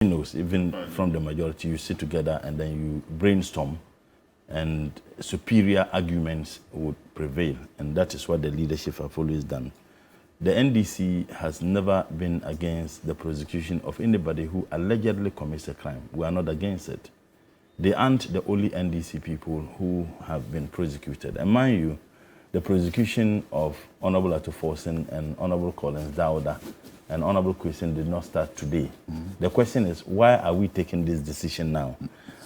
knows, even from the majority, you sit together and then you brainstorm, and superior arguments would prevail. And that is what the leadership have always done. The NDC has never been against the prosecution of anybody who allegedly commits a crime. We are not against it. They aren't the only NDC people who have been prosecuted. And mind you, the prosecution of Honorable Atuforsen and Honorable Collins Dauda and Honorable Quayson did not start today. The question is, why are we taking this decision now?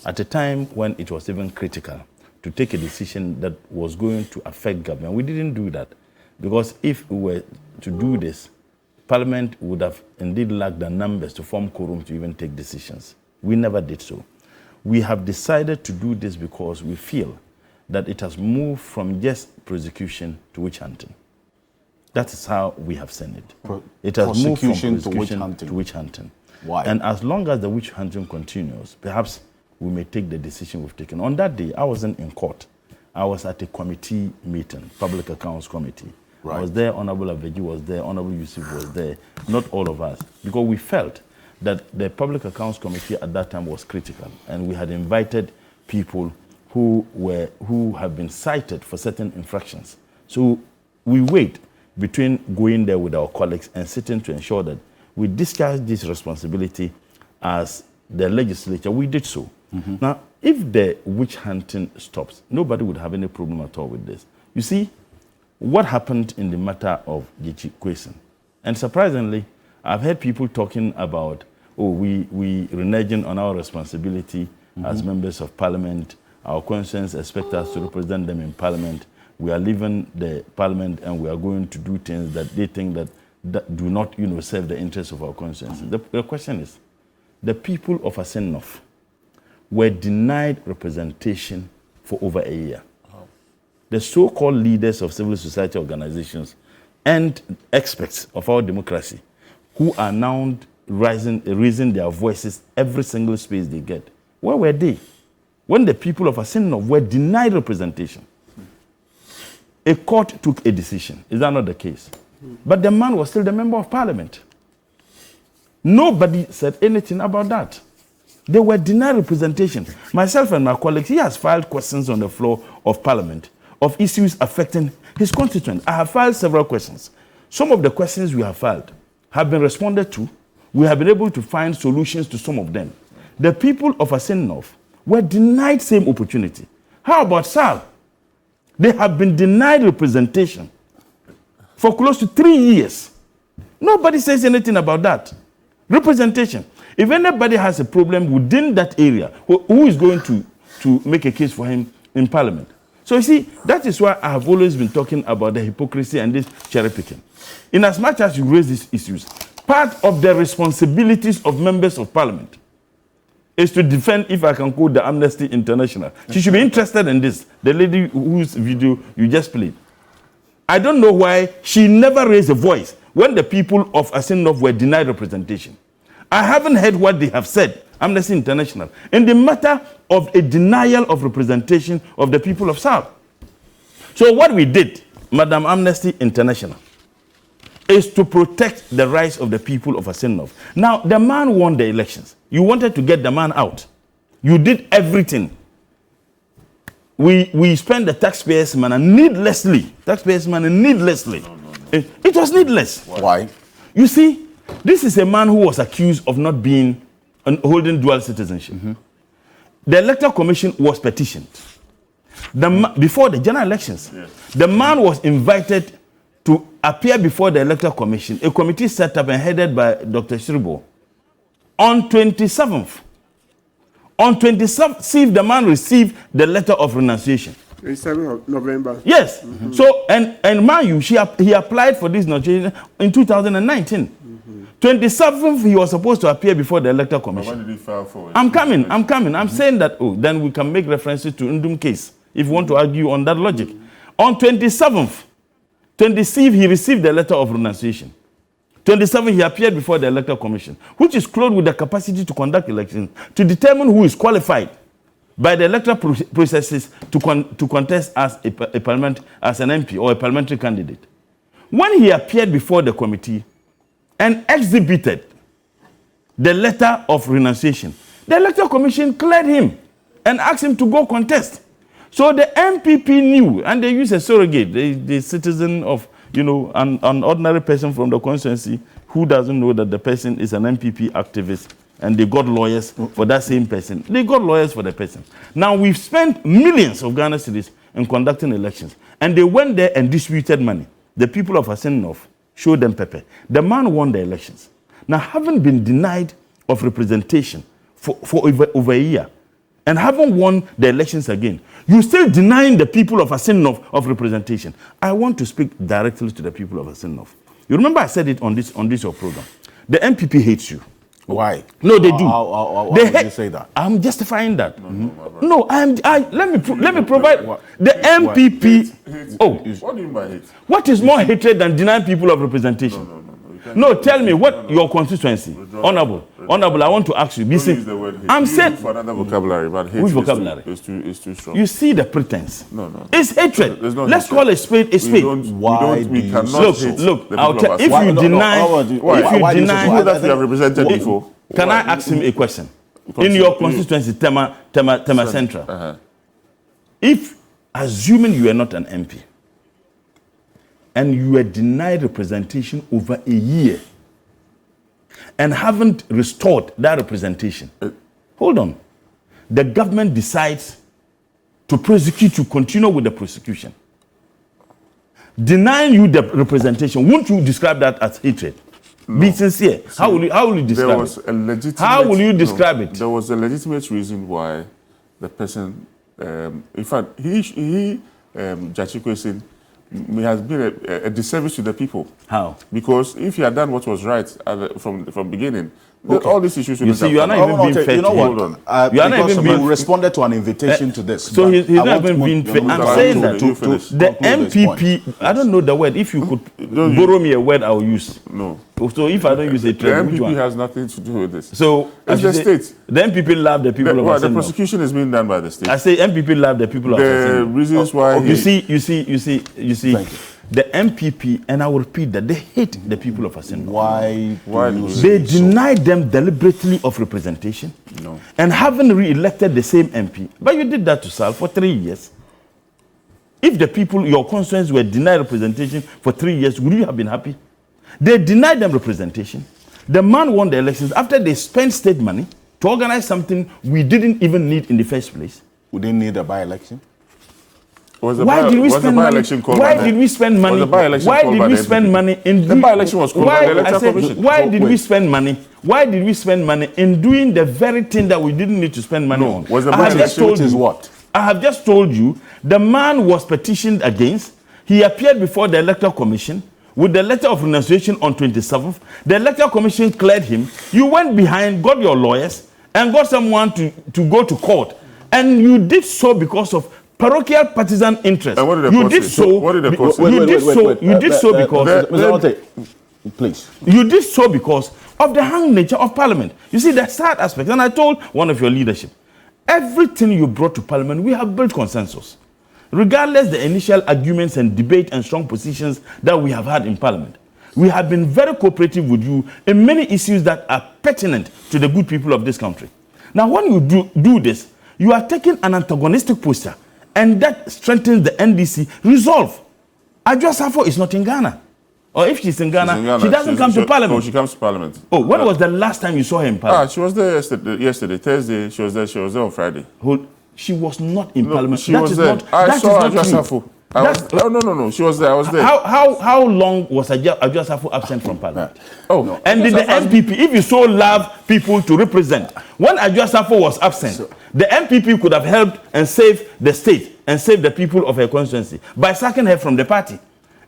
At a time when it was even critical to take a decision that was going to affect government. We didn't do that, because if we were to do this, Parliament would have indeed lacked the numbers to form quorum to even take decisions. We never did so. We have decided to do this because we feel that it has moved from just prosecution to witch hunting. That is how we have seen it. It has moved from prosecution to witch hunting. Why? And as long as the witch hunting continues, perhaps we may take the decision we've taken. On that day, I wasn't in court. I was at a committee meeting, Public Accounts Committee. Right. I was there, Honorable Aveji was there, Honorable Yusuf was there, not all of us, because we felt that the Public Accounts Committee at that time was critical, and we had invited people who have been cited for certain infractions. So we wait between going there with our colleagues and sitting to ensure that we discharge this responsibility as the legislature. We did so. Now, if the witch hunting stops, nobody would have any problem at all with this. You see, what happened in the matter of Gyakye Quayson? And surprisingly, I've heard people talking about, oh, we reneging on our responsibility as members of Parliament. Our conscience expect us to represent them in Parliament. We are leaving the Parliament and we are going to do things that they think that do not, serve the interests of our conscience. The question is, the people of Assin-North were denied representation for over a year. The so-called leaders of civil society organizations and experts of our democracy, who are now raising their voices every single space they get, where were they when the people of Assin-North were denied representation? A court took a decision. Is that not the case? But the man was still the member of Parliament. Nobody said anything about that. They were denied representation. Myself and my colleagues, he has filed questions on the floor of Parliament of issues affecting his constituents. I have filed several questions. Some of the questions we have filed have been responded to. We have been able to find solutions to some of them. The people of Assin-North were denied same opportunity. How about SAL? They have been denied representation for close to 3 years. Nobody says anything about that. Representation. If anybody has a problem within that area, who is going to make a case for him in Parliament? So you see, that is why I have always been talking about the hypocrisy and this cherry picking. In as much as you raise these issues, part of the responsibilities of members of Parliament is to defend, if I can quote the Amnesty International. She should be interested in this, the lady whose video you just played. I don't know why she never raised a voice when the people of Assin-North were denied representation. I haven't heard what they have said, Amnesty International, in the matter of a denial of representation of the people of South. So what we did, Madam Amnesty International, is to protect the rights of the people of Assin-North. Now, the man won the elections. You wanted to get the man out. You did everything. We spent the taxpayers' money needlessly. Taxpayers' money needlessly. No. It was needless. Why? You see, this is a man who was accused of not being holding dual citizenship. The Electoral Commission was petitioned. Before the general elections, the man was invited to appear before the Electoral Commission, a committee set up and headed by Dr. Shribo. On 27th, the man received the letter of renunciation. 27th of November. Yes. So, and mind you, he applied for this renunciation in 2019. 27th, he was supposed to appear before the Electoral Commission. Why did he file for it? I'm coming. I'm saying that, then we can make references to Ndum case, if you want to argue on that logic. On 27th, he received the letter of renunciation. 27th, he appeared before the Electoral Commission, which is clothed with the capacity to conduct elections, to determine who is qualified by the electoral processes to contest as a parliament, as an MP or a parliamentary candidate. When he appeared before the committee and exhibited the letter of renunciation, the Electoral Commission cleared him and asked him to go contest. So the MPP knew, and they used a surrogate, the citizen of, an ordinary person from the constituency who doesn't know that the person is an MPP activist, and they got lawyers for that same person. They got lawyers for the person. Now, we've spent millions of Ghana cedis in conducting elections, and they went there and disputed money. The people of Asin North showed them pepper. The man won the elections. Now, having been denied of representation for over a year, and having won the elections again, you still denying the people of Asin North of representation. I want to speak directly to the people of Asin North. You remember I said it on this your program. The MPP hates you. Why? No, they do. Why would you say that? I'm justifying that. Let me provide the MPP. What do you mean by hate? What is more hatred than denying people of representation? No, tell me what your constituency, honorable. I want to ask you. Use the word hate. I'm saying for another vocabulary, but hate. Which vocabulary? Is too strong. You see the pretense. No. It's hatred. Let's call a spade a spade. We cannot hate. Look. I'll tell. If you deny, people that you have represented before. Can I ask him a question? In your constituency, Tema Central, if assuming you are not an MP, and you were denied representation over a year and haven't restored that representation, hold on. The government decides to prosecute you, continue with the prosecution. Denying you the representation, won't you describe that as hatred? No. Be sincere. How will you describe it? How will you describe it? There was a legitimate reason why the person, in fact, Gyakye Quayson, has been a disservice to the people. How? Because if he had done what was right from beginning, all these issues would you are not even being fair. You know what? You are not even being responded to an invitation to this. So he's not even being fair. I'm saying that the MPP, I don't know the word. If you could borrow me a word, I will use. No. So if I don't use a term, the MPP has nothing to do with this. So it's the state. The MPP love the people of Asin North. The prosecution is being done by the state. I say MPP love the people of Asin North. The reasons why you see. The MPP, and I will repeat that, they hate the people of Asin North. Why they denied them deliberately of representation. No. And haven't re-elected the same MP. But you did that to Sal for 3 years. If the people, your constituents, were denied representation for 3 years, would you have been happy? They denied them representation. The man won the elections after they spent state money to organize something we didn't even need in the first place. We didn't need a by-election. Why did we spend money? Why did we spend money? Why did we spend money in the by-election was called by the Electoral Commission? Why did we spend money? Why did we spend money in doing the very thing that we didn't need to spend money on? Was the by-election is what? I have just told you the man was petitioned against. He appeared before the Electoral Commission with the letter of renunciation on 27th. The Electoral Commission cleared him. You went behind, got your lawyers, and got someone to go to court. And you did so because of parochial partisan interest. And what did the court say? You did so because please. You did so because of the hung nature of Parliament. You see, the sad aspect, and I told one of your leadership, everything you brought to Parliament, we have built consensus. Regardless the initial arguments and debate and strong positions that we have had in Parliament, we have been very cooperative with you in many issues that are pertinent to the good people of this country. Now, when you do this, you are taking an antagonistic posture, and that strengthens the NDC resolve. Adwoa Safo is not in Ghana. Or if she's in Ghana, she doesn't come to Parliament. Oh, she comes to Parliament. Oh, when was the last time you saw her in Parliament? She was there yesterday, Thursday. She was there on Friday. She was not in Parliament. She was there. I saw Adwoa Safo. No. She was there. I was there. How long was Adwoa Safo absent from Parliament? No. And did the MPP, if you so love people to represent, when Adwoa Safo was absent, the MPP could have helped and saved the state and saved the people of her constituency by sacking her from the party.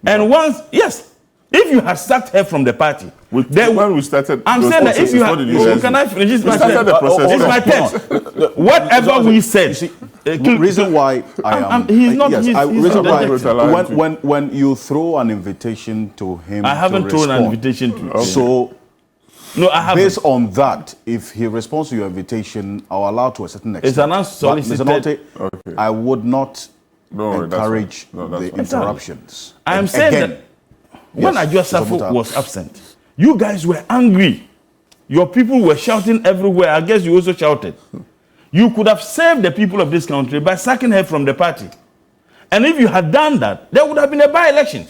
And once, yes, if you had sacked her from the party, when we started, I'm saying that if you had, can I finish? It's my text. Whatever we said. The reason why I am, he's not. When you throw an invitation to him, I haven't thrown an invitation to him. So. No, I haven't. Based on that, if he responds to your invitation, I'll allow to a certain extent. It's an unsolicited. Okay. I would not encourage the interruptions. I am saying that when Adwoa Safo was absent, you guys were angry Your people were shouting everywhere. I guess you also shouted. You could have saved the people of this country by sacking her from the party. And if you had done that, there would have been a by-election.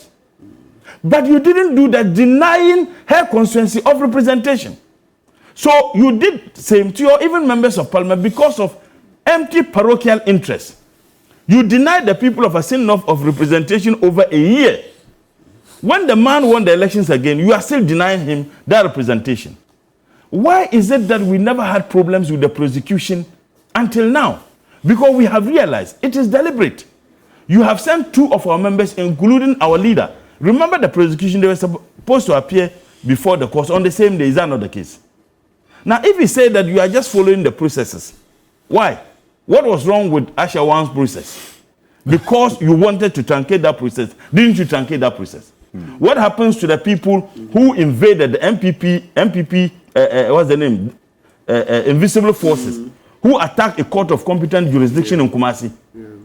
But you didn't do that, denying her constituency of representation. So you did same to your even members of parliament because of empty parochial interests. You denied the people of Assin of representation over a year. When the man won the elections again, you are still denying him that representation. Why is it that we never had problems with the prosecution until now? Because we have realized it is deliberate. You have sent 2 of our members, including our leader. Remember the prosecution, they were supposed to appear before the court on the same day. Is that not the case? Now, if you say that you are just following the processes, why? What was wrong with Asha Wan's process? Because you wanted to truncate that process. Didn't you truncate that process? What happens to the people who invaded the MPP, what's the name? Invisible forces, who attacked a court of competent jurisdiction in Kumasi?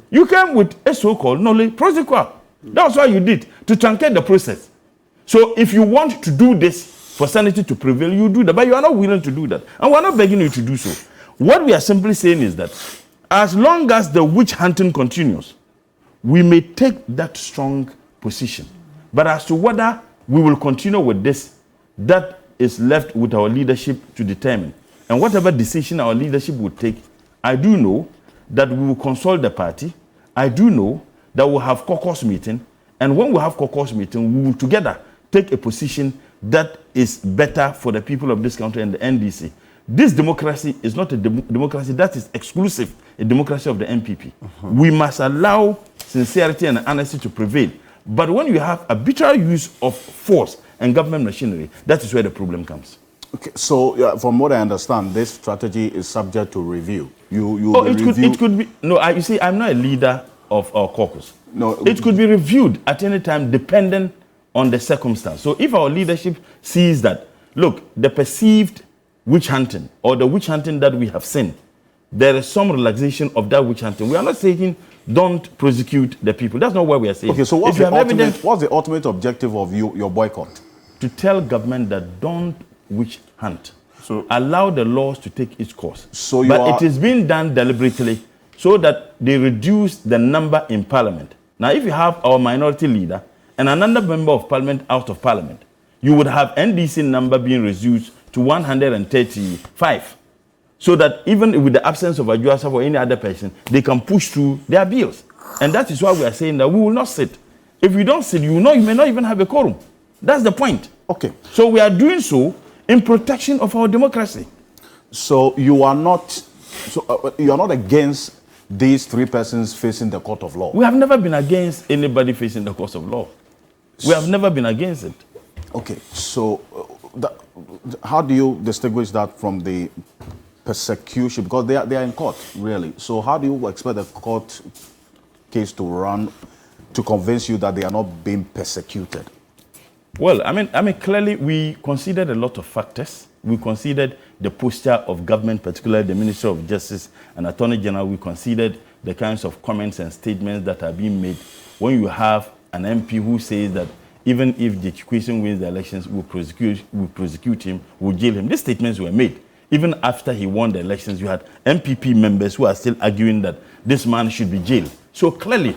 You came with a so-called knowledge prosecutor. That's what you did, to truncate the process. So if you want to do this for sanity to prevail, you do that. But you are not willing to do that. And we're not begging you to do so. What we are simply saying is that as long as the witch hunting continues, we may take that strong position. But as to whether we will continue with this, that is left with our leadership to determine. And whatever decision our leadership would take, I do know that we will consult the party. I do know that we'll have caucus meeting. And when we have caucus meeting, we will together take a position that is better for the people of this country and the NDC. This democracy is not a democracy that is exclusive, a democracy of the MPP. We must allow sincerity and honesty to prevail. But when you have arbitrary use of force and government machinery, that is where the problem comes. Okay, so from what I understand, this strategy is subject to review. It could be. No, you see, I'm not a leader of our caucus. No, it could be reviewed at any time, depending on the circumstance. So if our leadership sees that, look, the perceived witch hunting or the witch hunting that we have seen, there is some relaxation of that witch hunting. We are not saying don't prosecute the people. That's not what we are saying. Okay, so what's the ultimate objective of your boycott? To tell government that don't witch hunt. So allow the laws to take its course. So it is being done deliberately so that they reduce the number in parliament. Now, if you have our minority leader and another member of parliament out of parliament, you would have NDC number being reduced to 135. So that even with the absence of a Juasa or any other person, they can push through their bills. And that is why we are saying that we will not sit. If you don't sit, you may not even have a quorum. That's the point. Okay. So we are doing so in protection of our democracy. So you are not against these 3 persons facing the court of law? We have never been against anybody facing the court of law. We have never been against it. Okay. So how do you distinguish that from the persecution? Because they are in court, really. So how do you expect the court case to run to convince you that they are not being persecuted? Well, I mean, clearly we considered a lot of factors. We considered the posture of government, particularly the Minister of Justice and Attorney General. We considered the kinds of comments and statements that are being made when you have an MP who says that even if Quayson wins the elections, we'll prosecute him, we'll jail him. These statements were made. Even after he won the elections, you had MPP members who are still arguing that this man should be jailed. So clearly,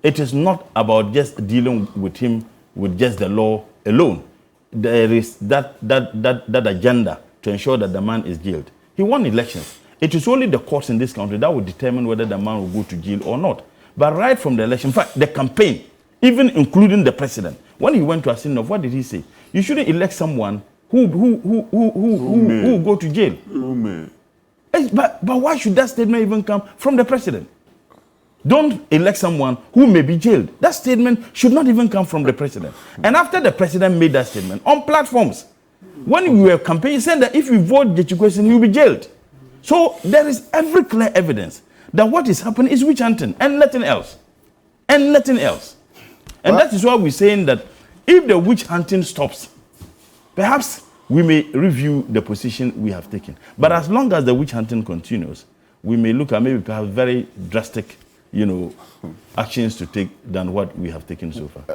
it is not about just dealing with him with just the law alone. There is that agenda to ensure that the man is jailed. He won elections. It is only the courts in this country that will determine whether the man will go to jail or not. But right from the election, in fact, the campaign, even including the president, when he went to Assin, what did he say? You shouldn't elect someone who will go to jail. But why should that statement even come from the president? Don't elect someone who may be jailed. That statement should not even come from the president. And after the president made that statement on platforms, when we were campaigning, saying that if you vote Gyakye Quayson, he will be jailed. So there is every clear evidence that what is happening is witch hunting and nothing else. And nothing else. And that is why we're saying that if the witch hunting stops, perhaps we may review the position we have taken. But as long as the witch hunting continues, we may look at maybe perhaps very drastic, actions to take than what we have taken so far.